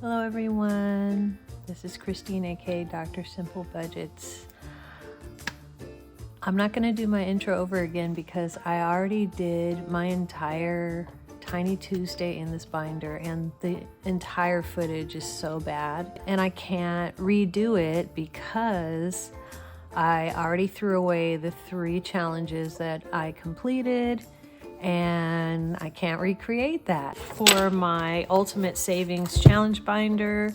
Hello everyone, this is Christine, aka Dr. Simple Budgets. I'm not going to do my intro over again because I already did my entire Tiny Tuesday in this binder and the entire footage is so bad and I can't redo it because I already threw away the 3 challenges that I completed and I can't recreate that. For my Ultimate Savings Challenge binder,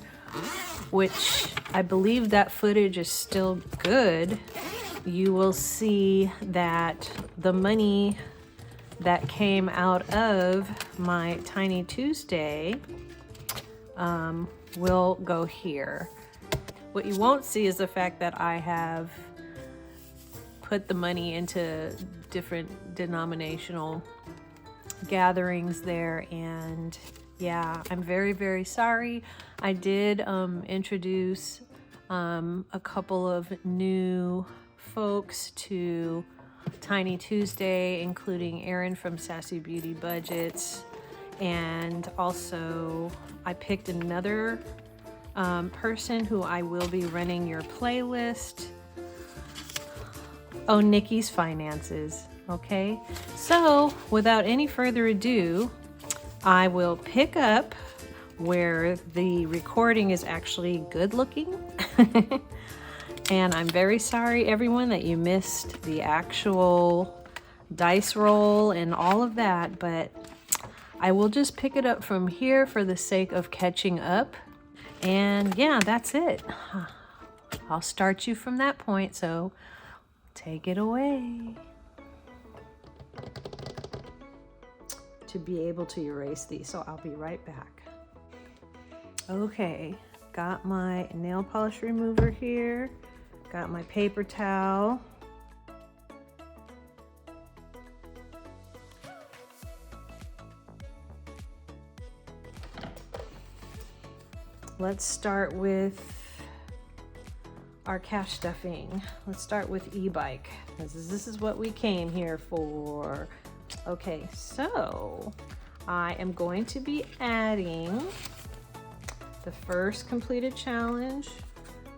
which I believe that footage is still good, you will see that the money that came out of my Tiny Tuesday will go here. What you won't see is the fact that I have put the money into different denominational gatherings there, and yeah, I'm very, very sorry. I did introduce a couple of new folks to Tiny Tuesday, including Erin from Sassy Beauty Budgets, and also I picked another person who I will be running your playlist. Oh, Nikki's Finances. Okay, so without any further ado, I will pick up where the recording is actually good looking. And I'm very sorry, everyone, that you missed the actual dice roll and all of that, but I will just pick it up from here for the sake of catching up. And yeah, that's it. I'll start you from that point, so take it away. To be able to erase these, so I'll be right back. Okay, got my nail polish remover here, got my paper towel. Let's start with our cash stuffing. Let's start with e-bike, because this is what we came here for. Okay, so I am going to be adding the first completed challenge,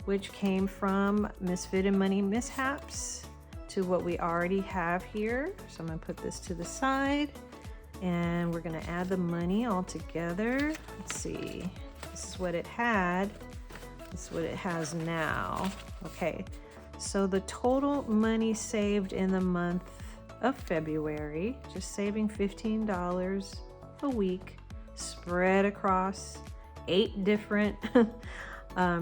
which came from Misfit and Money Mishaps, to what we already have here. So I'm going to put this to the side and we're going to add the money all together. Let's see, this is what it had, this is what it has now. Okay, so the total money saved in the month of February, just saving $15 a week spread across 8 different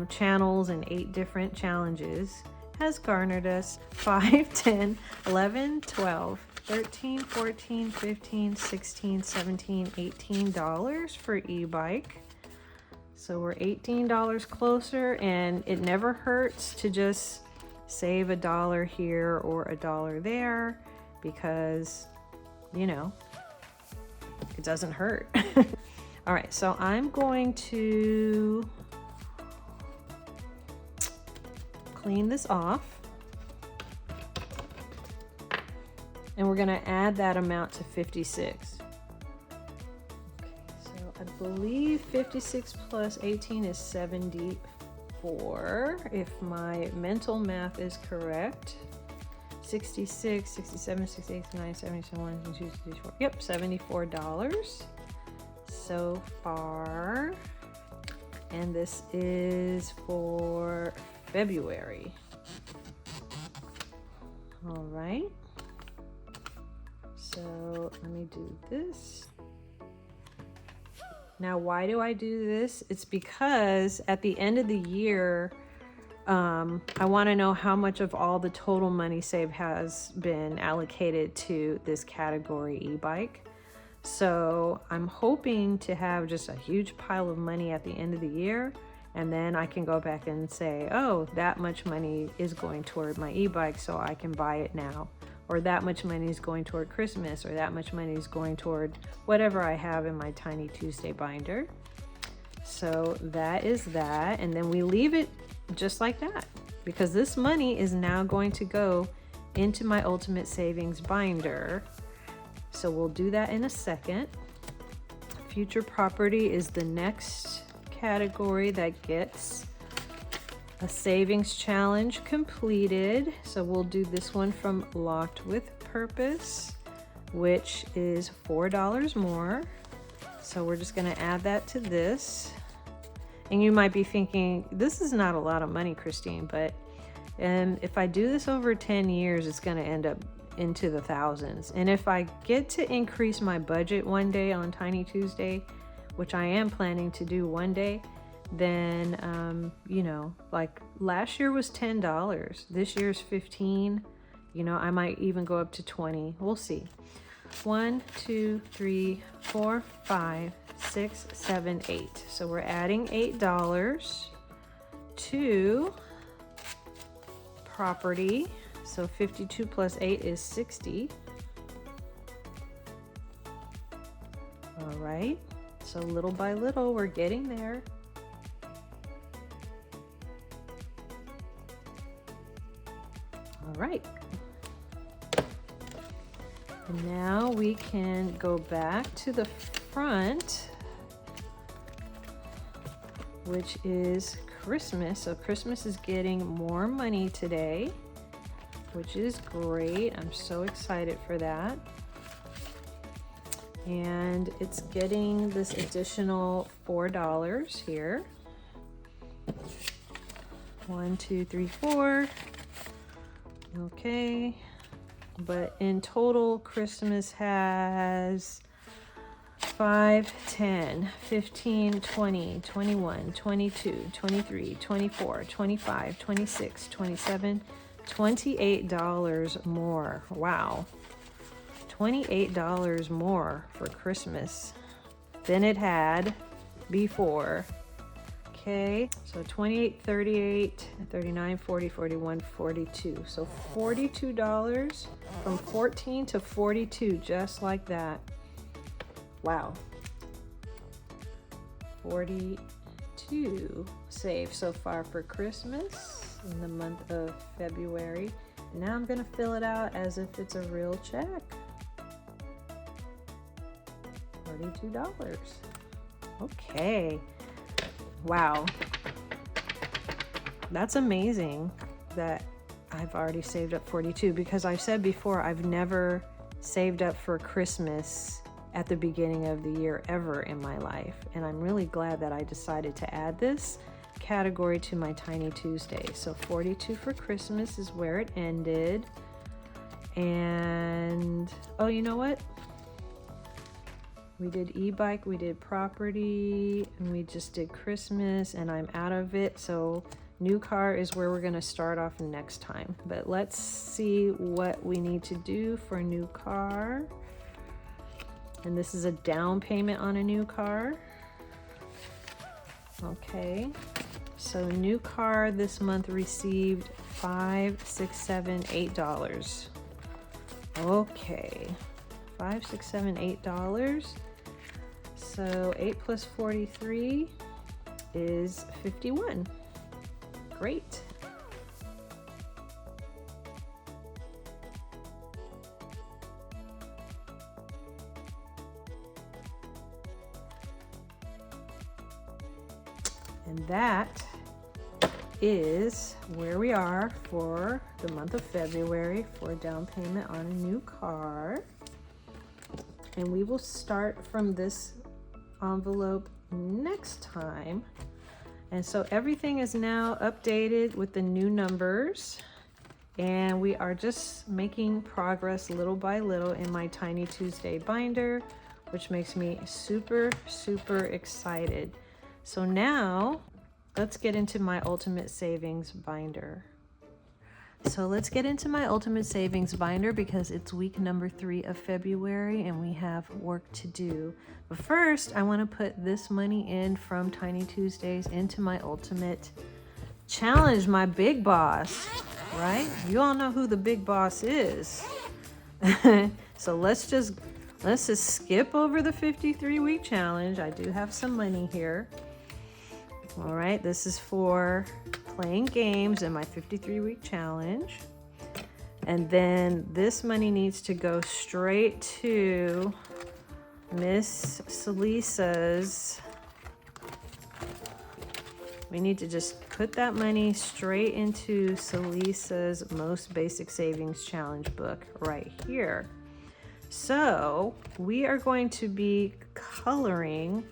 channels and 8 different challenges, has garnered us 5, 10, 11, 12, 13, 14, 15, 16, 17, $18 for e-bike. So we're $18 closer, and it never hurts to just save $1 here or $1 there, because, you know, it doesn't hurt. All right, so I'm going to clean this off, and we're going to add that amount to 56. Okay, so I believe 56 plus 18 is 74, if my mental math is correct. 66, 67, 68, 69, 70, 71, 72, 74. Yep, $74 so far. And this is for February. All right. So let me do this. Now, why do I do this? It's because at the end of the year, I want to know how much of all the total money saved has been allocated to this category, e-bike. So I'm hoping to have just a huge pile of money at the end of the year, and then I can go back and say, oh, that much money is going toward my e-bike, so I can buy it now. Or that much money is going toward Christmas, or that much money is going toward whatever I have in my Tiny Tuesday binder. So that is that, and then we leave it just like that, because this money is now going to go into my Ultimate Savings binder. So we'll do that in a second. Future property is the next category that gets a savings challenge completed. So we'll do this one from Locked with Purpose, which is $4 more. So we're just going to add that to this. And you might be thinking, this is not a lot of money, Christine, but if I do this over 10 years, it's going to end up into the thousands. And if I get to increase my budget one day on Tiny Tuesday, which I am planning to do one day, then, you know, like last year was $10. This year's 15. You know, I might even go up to 20. We'll see. 1, 2, 3, 4, 5, 6, 7, 8. So we're adding $8 to property. So 52 plus 8 is 60. All right. So little by little, we're getting there. All right. And now we can go back to the front, which is Christmas. So Christmas is getting more money today, which is great. I'm so excited for that. And it's getting this additional $4 here. 1, 2, 3, 4. Okay. But in total, Christmas has 5, 10, 15, 20, 21, 22, 23, 24, 25, 26, 27, $28 more. Wow. $28 more for Christmas than it had before. Okay, so 28, 38, 39, 40, 41, 42. So $42 from 14 to 42, just like that. Wow. 42 saved so far for Christmas in the month of February. Now I'm gonna fill it out as if it's a real check. $42. Okay. Wow. That's amazing that I've already saved up 42, because I've said before, I've never saved up for Christmas at the beginning of the year ever in my life. And I'm really glad that I decided to add this category to my Tiny Tuesday. So 42 for Christmas is where it ended. And, oh, you know what? We did e-bike, we did property, and we just did Christmas, and I'm out of it. So new car is where we're gonna start off next time. But let's see what we need to do for a new car. And this is a down payment on a new car. Okay, so new car this month received $5, $6, $7, $8. Okay, $5, $6, $7, $8. So 8 plus 43 is 51. Great. And that is where we are for the month of February for down payment on a new car. And we will start from this envelope next time. And so everything is now updated with the new numbers, and we are just making progress little by little in my Tiny Tuesday binder, which makes me super, super excited. So now let's get into my ultimate savings binder. So let's get into my ultimate savings binder because it's week number 3 of February and we have work to do. But first, I want to put this money in from Tiny Tuesdays into my ultimate challenge, my big boss, right? You all know who the big boss is. So let's just skip over the 53-week challenge. I do have some money here. All right, this is for playing games in my 53-week challenge. And then this money needs to go straight to Miss Salisa's We need to just put that money straight into Salisa's Most Basic Savings Challenge book right here. So we are going to be coloring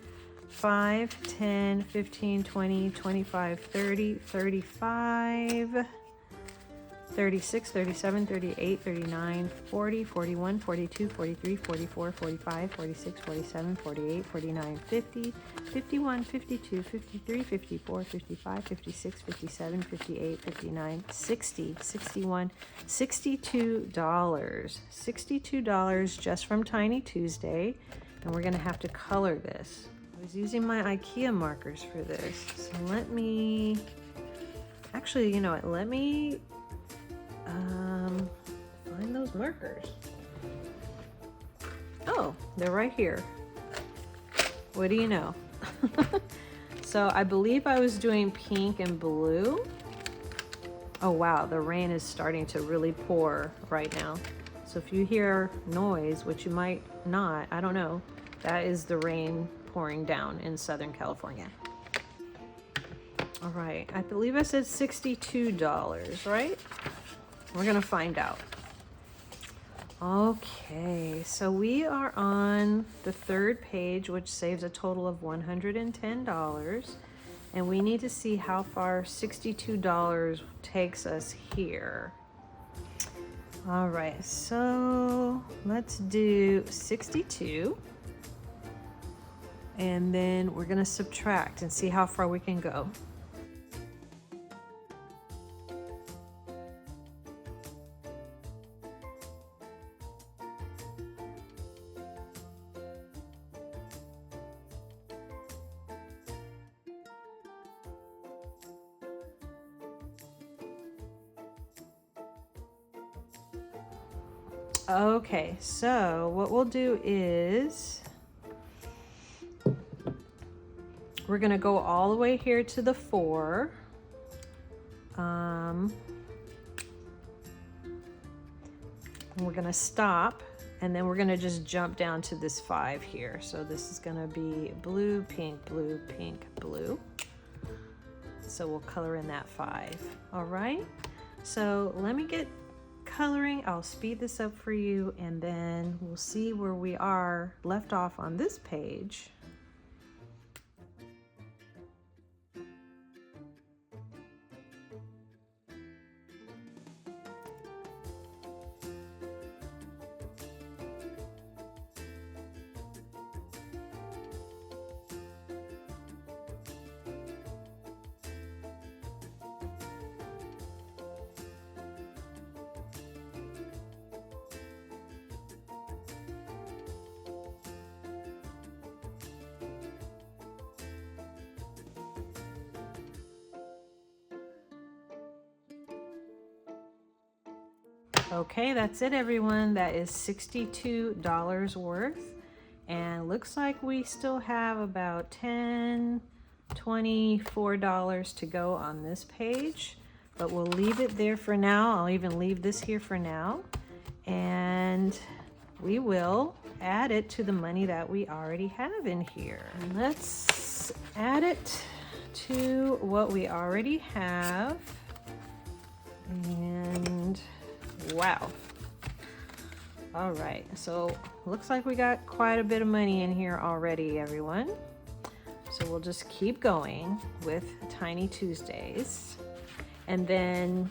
5, 10, 15, 20, 25, 30, 35, 36, 37, 38, 39, 40, 41, 42, 43, 44, 45, 46, 47, 48, 49, 50, 51, 52, 53, 54, 55, 56, 57, 58, 59, 60, 61, $62. $62 just from Tiny Tuesday. And we're gonna have to color this. I was using my IKEA markers for this. So let me, actually, you know what, let me find those markers. Oh, they're right here. What do you know? So I believe I was doing pink and blue. Oh wow, the rain is starting to really pour right now. So if you hear noise, which you might not, I don't know, that is the rain pouring down in Southern California. All right, I believe I said $62, right? We're gonna find out. Okay, so we are on the third page, which saves a total of $110. And we need to see how far $62 takes us here. All right, so let's do 62. And then we're gonna subtract and see how far we can go. Okay, so what we'll do is we're gonna go all the way here to the 4. And we're gonna stop, and then we're gonna just jump down to this 5 here. So this is gonna be blue, pink, blue, pink, blue. So we'll color in that 5. All right, so let me get coloring. I'll speed this up for you, and then we'll see where we are left off on this page. Okay, that's it everyone. That is $62 worth. And looks like we still have about $10, $24 to go on this page. But we'll leave it there for now. I'll even leave this here for now. And we will add it to the money that we already have in here. Let's add it to what we already have. And wow. All right, so looks like we got quite a bit of money in here already, everyone. So we'll just keep going with Tiny Tuesdays. And then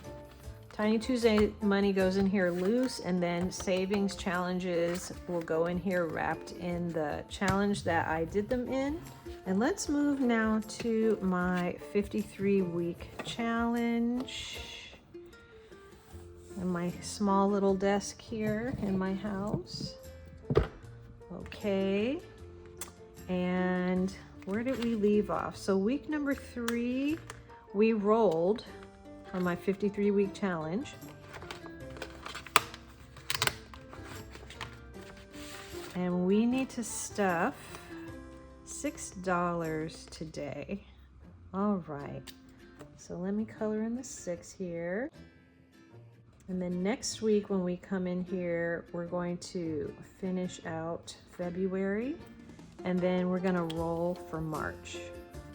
Tiny Tuesday money goes in here loose, and then savings challenges will go in here wrapped in the challenge that I did them in. And let's move now to my 53-week challenge. And my small little desk here in my house. Okay, and where did we leave off? So week number 3, we rolled on my 53-week challenge. And we need to stuff $6 today. All right, so let me color in the 6 here. And then next week when we come in here, we're going to finish out February, and then we're gonna roll for March,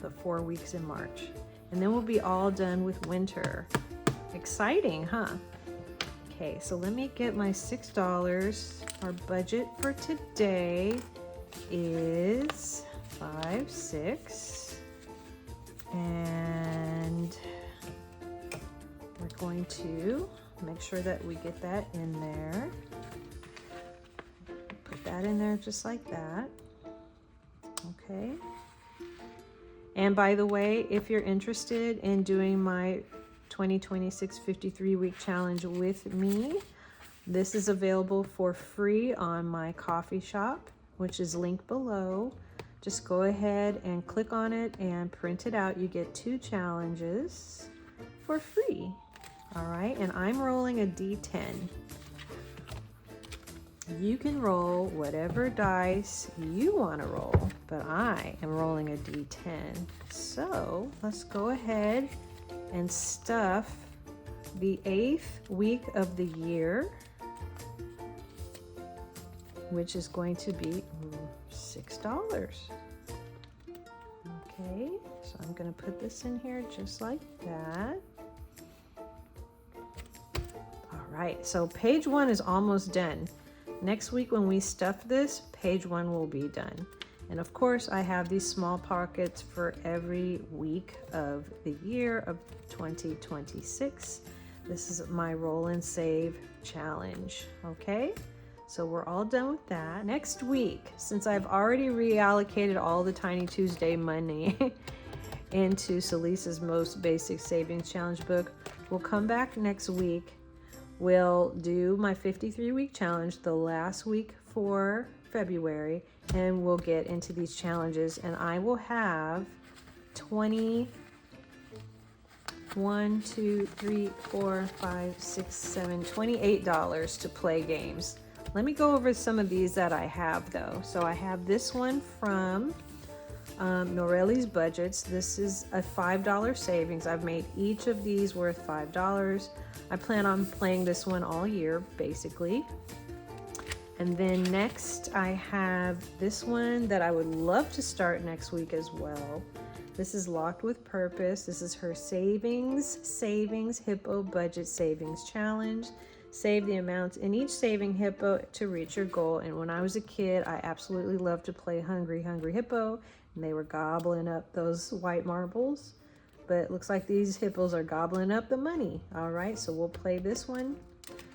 the 4 weeks in March. And then we'll be all done with winter. Exciting, huh? Okay, so let me get my $6. Our budget for today is 5, 6. And we're going to make sure that we get that in there. Put that in there just like that. Okay. And by the way, if you're interested in doing my 2026 53-week challenge with me, this is available for free on my coffee shop, which is linked below. Just go ahead and click on it and print it out. You get 2 challenges for free. All right, and I'm rolling a D10. You can roll whatever dice you want to roll, but I am rolling a D10. So let's go ahead and stuff the 8th week of the year, which is going to be $6. Okay, so I'm going to put this in here just like that. All right, so page 1 is almost done. Next week when we stuff this, page 1 will be done. And of course, I have these small pockets for every week of the year of 2026. This is my roll and save challenge, okay? So we're all done with that. Next week, since I've already reallocated all the Tiny Tuesday money into Salisa's most basic savings challenge book, we'll come back next week. We'll do my 53-week challenge the last week for February, and we'll get into these challenges, and I will have 21, 2, 3, 4, 5, 6, 7, $28 to play games. Let me go over some of these that I have though. So I have this one from Norelli's Budgets. This is a $5 savings. I've made each of these worth $5. I plan on playing this one all year, basically. And then next I have this one that I would love to start next week as well. This is Locked with Purpose. This is her Savings Hippo Budget Savings Challenge. Save the amounts in each saving hippo to reach your goal. And when I was a kid, I absolutely loved to play Hungry Hippo, and they were gobbling up those white marbles. But it looks like these hippos are gobbling up the money. All right, so we'll play this one.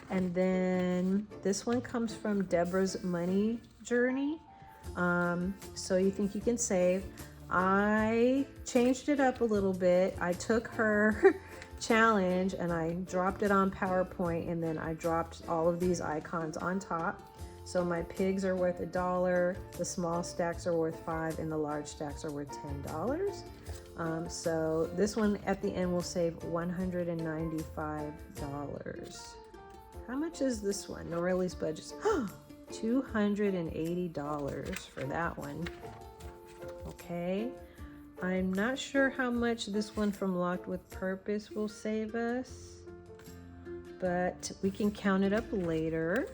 And then this one comes from Deborah's Money Journey. So you think you can save. I changed it up a little bit. I took her challenge and I dropped it on PowerPoint, and then I dropped all of these icons on top. So my pigs are worth $1, the small stacks are worth $5, and the large stacks are worth $10. So this one at the end will save $195. How much is this one? Norelli's Budgets. $280 for that one. Okay. I'm not sure how much this one from Locked with Purpose will save us, but we can count it up later.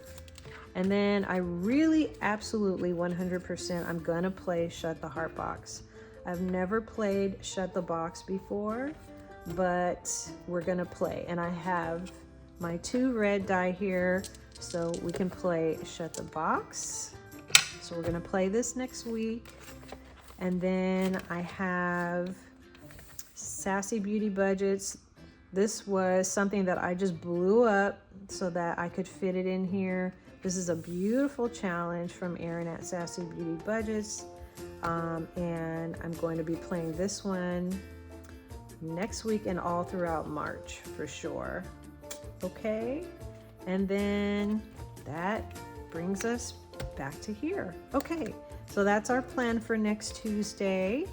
And then I really absolutely 100% I'm gonna play Shut the Heart Box. I've never played Shut the Box before, but we're gonna play. And I have my 2 red die here, so we can play Shut the Box. So we're gonna play this next week. And then I have Sassy Beauty Budgets. This was something that I just blew up so that I could fit it in here. This is a beautiful challenge from Erin at Sassy Beauty Budgets. And I'm going to be playing this one next week and all throughout March for sure. Okay, and then that brings us back to here. Okay, so that's our plan for next Tuesday,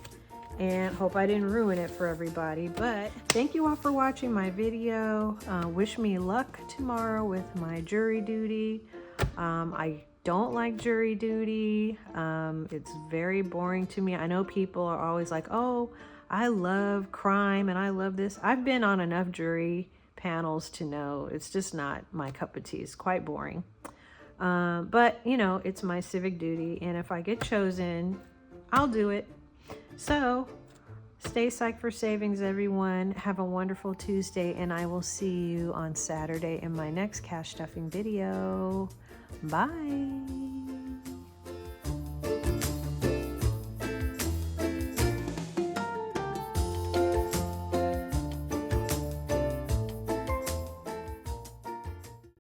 and hope I didn't ruin it for everybody, but thank you all for watching my video. Wish me luck tomorrow with my jury duty. I don't like jury duty. It's very boring to me. I know people are always like, oh, I love crime and I love this. I've been on enough jury panels to know it's just not my cup of tea. It's quite boring. But you know, it's my civic duty, and if I get chosen, I'll do it. So Stay psyched for savings, everyone. Have a wonderful Tuesday, and I will see you on Saturday in my next cash stuffing video. Bye.